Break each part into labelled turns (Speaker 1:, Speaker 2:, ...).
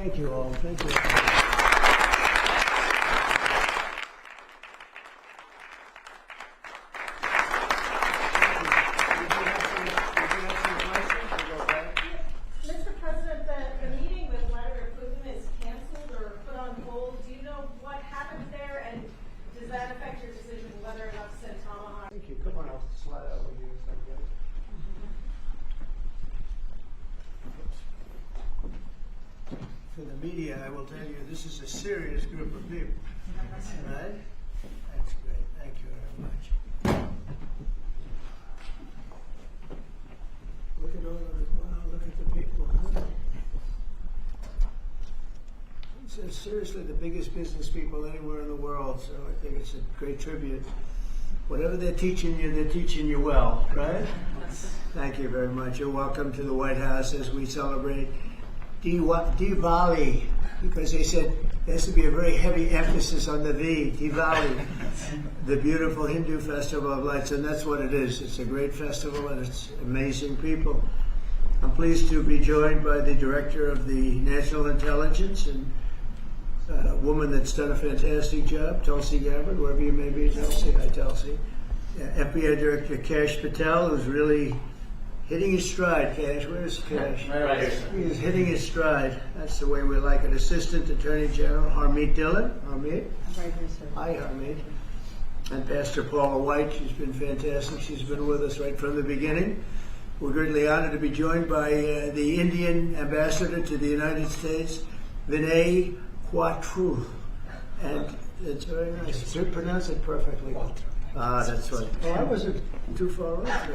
Speaker 1: Thank you all. Thank you.
Speaker 2: Mr. President, the meeting with Vladimir Putin is canceled or put on hold. Do you know what happened there, and does that affect your decision whether or not to send Tomahawk?
Speaker 1: Thank you. Come on, I'll slide out with you. For the media, I will tell you, this is a serious group of people. Right? That's great. Thank you very much. Look at all of it. Wow, look at the people. It's seriously the biggest business people anywhere in the world, so I think it's a great tribute. Whatever they're teaching you well, right? Thank you very much. You're welcome to the White House as we celebrate Diwali, because they said there has to be a very heavy emphasis on the V, Diwali, the beautiful Hindu festival of lights, and that's what it is. It's a great festival and it's amazing people. I'm pleased to be joined by the Director of the National Intelligence and a woman that's done a fantastic job, Tulsi Gabbard, wherever you may be, Tulsi. Hi, Tulsi. FBI Director Kash Patel, who's really hitting his stride. Kash, where's Kash?
Speaker 3: Right here, sir.
Speaker 1: He is hitting his stride. That's the way we like it. Assistant Attorney General Harmeet Dillon. Harmeet.
Speaker 4: Right here, sir.
Speaker 1: Hi, Harmeet. And Pastor Paula White. She's been fantastic. She's been with us right from the beginning. We're greatly honored to be joined by the Indian Ambassador to the United States, Vinay Quatru. And it's very nice. You pronounce it perfectly. Ah, that's right. Oh, I wasn't too far off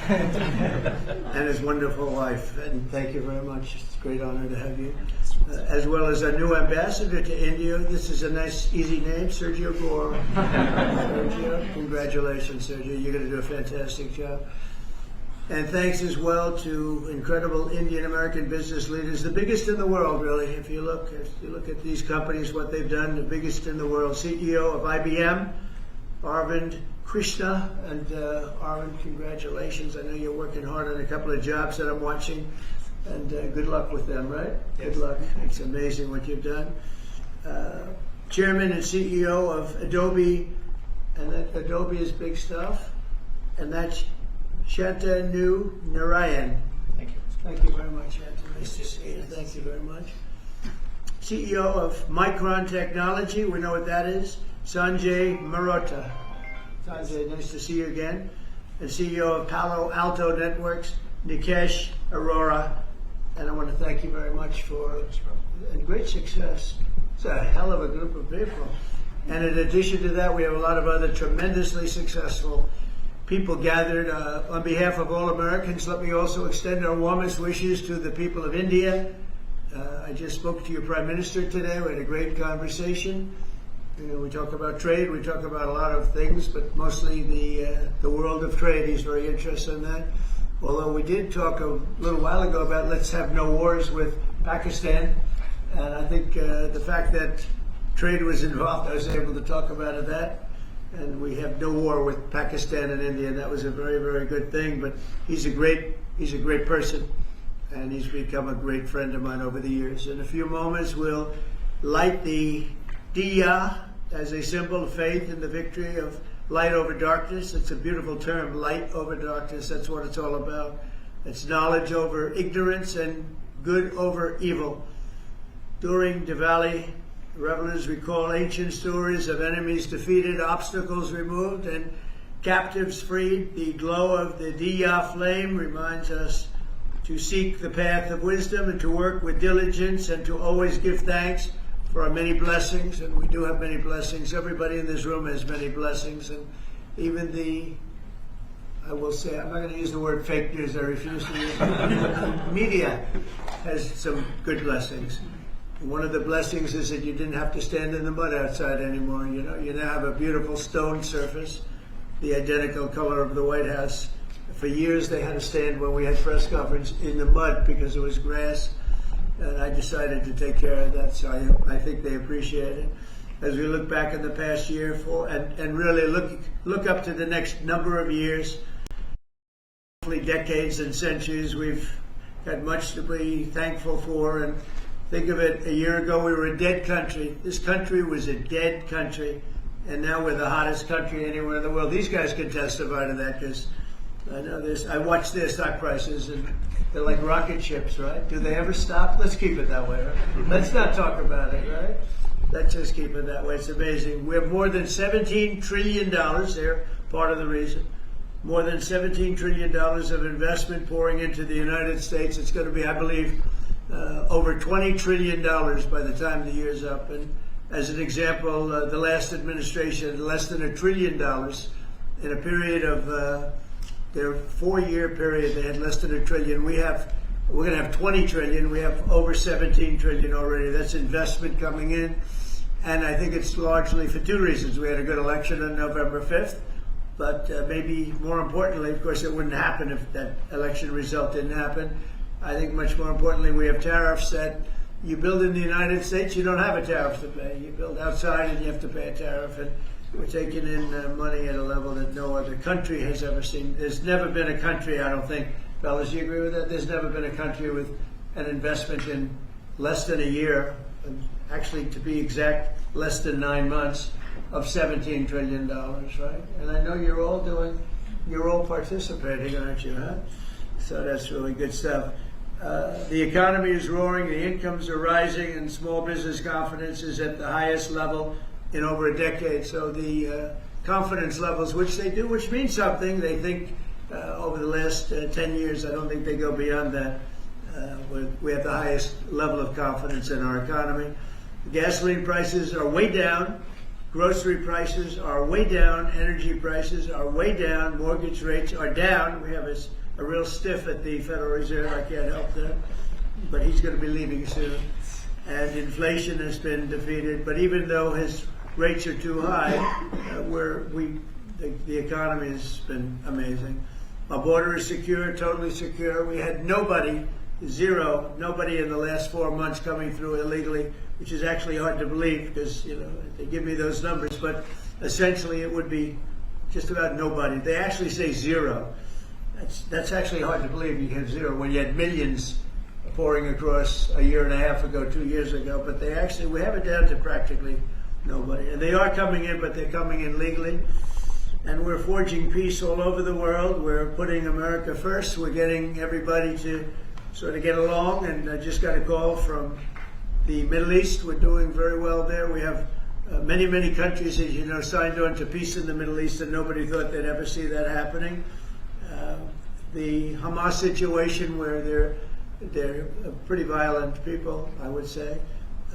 Speaker 1: there. And his wonderful wife. And thank you very much. It's a great honor to have you. As well as our new ambassador to India. This is a nice, easy name, Sergio Gore. Sergio, congratulations, Sergio. You're going to do a fantastic job. And thanks as well to incredible Indian American business leaders, the biggest in the world, really. If you look at these companies, what they've done, the biggest in the world. CEO of IBM, Arvind Krishna, and Arvind, congratulations. I know you're working hard on a couple of jobs that I'm watching, and good luck with them, right?
Speaker 3: Yes.
Speaker 1: Good luck. It's amazing what you've done. Chairman and CEO of Adobe, and that Adobe is big stuff, and that's Shantanu Narayan.
Speaker 3: Thank you.
Speaker 1: Thank you very much, Shantanu. Nice to see you. Thank you very much. CEO of Micron Technology, we know what that is, Sanjay Marotta. Sanjay, nice to see you again. And CEO of Palo Alto Networks, Nikesh Arora. And I want to thank you very much for great success. It's a hell of a group of people. And in addition to that, we have a lot of other tremendously successful people gathered. On behalf of all Americans, let me also extend our warmest wishes to the people of India. I just spoke to your Prime Minister today. We had a great conversation. We talk about trade, we talk about a lot of things, but mostly the world of trade. He's very interested in that. Although we did talk a little while ago about let's have no wars with Pakistan. And I think the fact that trade was involved, I was able to talk about that. And we have no war with Pakistan and India, and that was a very, very good thing. But he's a great person, and he's become a great friend of mine over the years. In a few moments, we'll light the Diya as a symbol of faith in the victory of light over darkness. It's a beautiful term, light over darkness. That's what it's all about. It's knowledge over ignorance and good over evil. During Diwali, revelers recall ancient stories of enemies defeated, obstacles removed, and captives freed. The glow of the Diya flame reminds us to seek the path of wisdom and to work with diligence and to always give thanks for our many blessings. And we do have many blessings. Everybody in this room has many blessings. And even I will say, I'm not going to use the word fake news, I refuse to use it. Media has some good blessings. One of the blessings is that you didn't have to stand in the mud outside anymore. You know, you now have a beautiful stone surface, the identical color of the White House. For years they had to stand when we had press conference in the mud because it was grass, and I decided to take care of that, so I think they appreciate it. As we look back in the past year and really look up to the next number of years, hopefully decades and centuries, we've had much to be thankful for, and Think of it, a year ago we were a dead country. This country was a dead country, and now we're the hottest country anywhere in the world. These guys can testify to that because I know this. I watch their stock prices, and they're like rocket ships, right? Do they ever stop? Let's keep it that way, right? Let's not talk about it, right? Let's just keep it that way. It's amazing. We have more than $17 trillion. They're part of the reason. More than $17 trillion of investment pouring into the United States. It's going to be, I believe, over $20 trillion by the time the year's up. And as an example, the last administration, less than $1 trillion in a period of their 4-year period. They had less than $1 trillion. We're going to have 20 trillion. We have over 17 trillion already. That's investment coming in. And I think it's largely for two reasons. We had a good election on November 5th, but maybe more importantly, of course, it wouldn't happen if that election result didn't happen. I think much more importantly, we have tariffs that you build in the United States, you don't have a tariff to pay. You build outside and you have to pay a tariff. And we're taking in money at a level that no other country has ever seen. There's never been a country, I don't think, fellas, you agree with that? There's never been a country with an investment in less than a year, actually to be exact, less than 9 months, of $17 trillion, right? And I know you're all participating, aren't you, huh? So that's really good stuff. The economy is roaring, the incomes are rising, and small business confidence is at the highest level in over a decade. So the confidence levels, which means something, they think over the last 10 years, I don't think they go beyond that. We have the highest level of confidence in our economy. Gasoline prices are way down. Grocery prices are way down. Energy prices are way down. Mortgage rates are down. We have a real stiff at the Federal Reserve. I can't help that. But he's going to be leaving soon. And inflation has been defeated. But even though his rates are too high, the economy has been amazing. Our border is secure, totally secure. We had nobody in the last 4 months coming through illegally, which is actually hard to believe because, they give me those numbers, but essentially it would be just about nobody. They actually say zero. That's actually hard to believe. You have zero when you had millions pouring across a year and a half ago, 2 years ago, but we have it down to practically nobody. And they are coming in, but they're coming in legally. And we're forging peace all over the world. We're putting America first. We're getting everybody to sort of get along. And I just got a call from the Middle East. We're doing very well there. We have many, many countries, as you know, signed on to peace in the Middle East, and nobody thought they'd ever see that happening. The Hamas situation, where they're pretty violent people, I would say.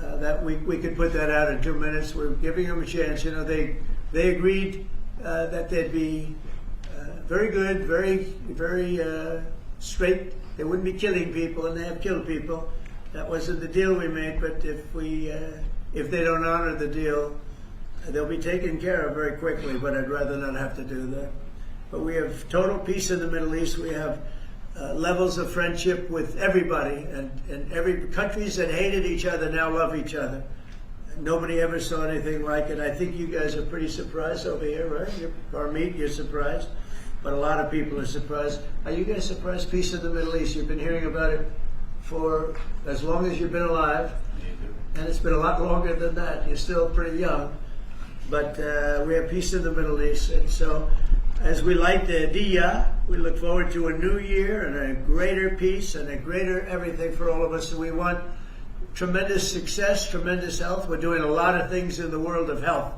Speaker 1: That we could put that out in 2 minutes. We're giving them a chance. They agreed that they'd be very good, very straight. They wouldn't be killing people, and they have killed people. That wasn't the deal we made. But if they don't honor the deal, they'll be taken care of very quickly. But I'd rather not have to do that. But we have total peace in the Middle East. We have levels of friendship with everybody, and every countries that hated each other now love each other. Nobody ever saw anything like it. I think you guys are pretty surprised over here, right? You're surprised, but a lot of people are surprised. Are you guys surprised? Peace in the Middle East. You've been hearing about it for as long as you've been alive, and it's been a lot longer than that. You're still pretty young, but we have peace in the Middle East, and so as we light the Diya, we look forward to a new year and a greater peace and a greater everything for all of us. And we want tremendous success, tremendous health. We're doing a lot of things in the world of health.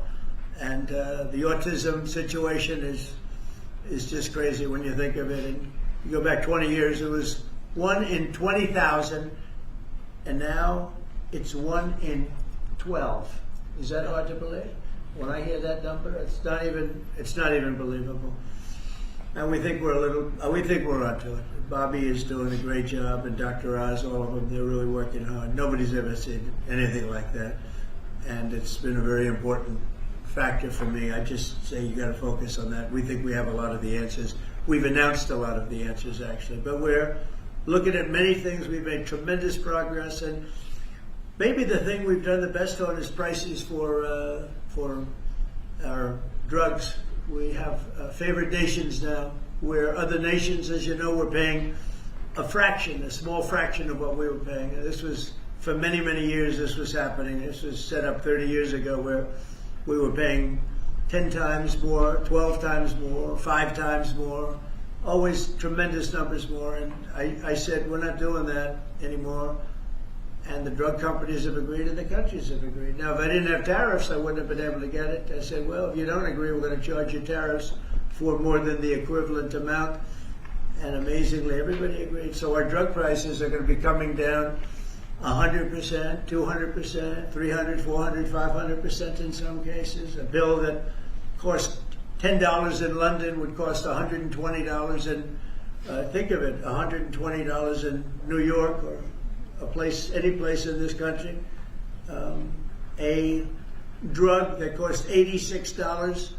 Speaker 1: And the autism situation is just crazy when you think of it. And you go back 20 years, it was 1 in 20,000, and now it's 1 in 12. Is that hard to believe? When I hear that number, it's not even believable. And we think we're onto it. Bobby is doing a great job, and Dr. Oz, all of them, they're really working hard. Nobody's ever seen anything like that. And it's been a very important factor for me. I just say you got to focus on that. We think we have a lot of the answers. We've announced a lot of the answers, actually. But we're looking at many things. We've made tremendous progress. And maybe the thing we've done the best on is prices for our drugs. We have favored nations now, where other nations, as you know, were paying a small fraction of what we were paying. And this was for many, many years this was happening. This was set up 30 years ago where we were paying 10 times more, 12 times more, 5 times more, always tremendous numbers more. And I said, we're not doing that anymore. And the drug companies have agreed and the countries have agreed. Now, if I didn't have tariffs, I wouldn't have been able to get it. I said, well, if you don't agree, we're going to charge you tariffs for more than the equivalent amount. And amazingly, everybody agreed. So our drug prices are going to be coming down 100%, 200%, 300, 400, 500% in some cases. A bill that cost $10 in London would cost $120 in, think of it, $120 in New York or any place in this country. A drug that cost $86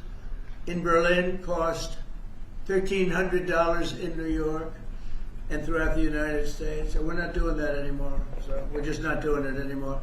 Speaker 1: in Berlin cost $1,300 in New York and throughout the United States. So we're not doing that anymore. So we're just not doing it anymore.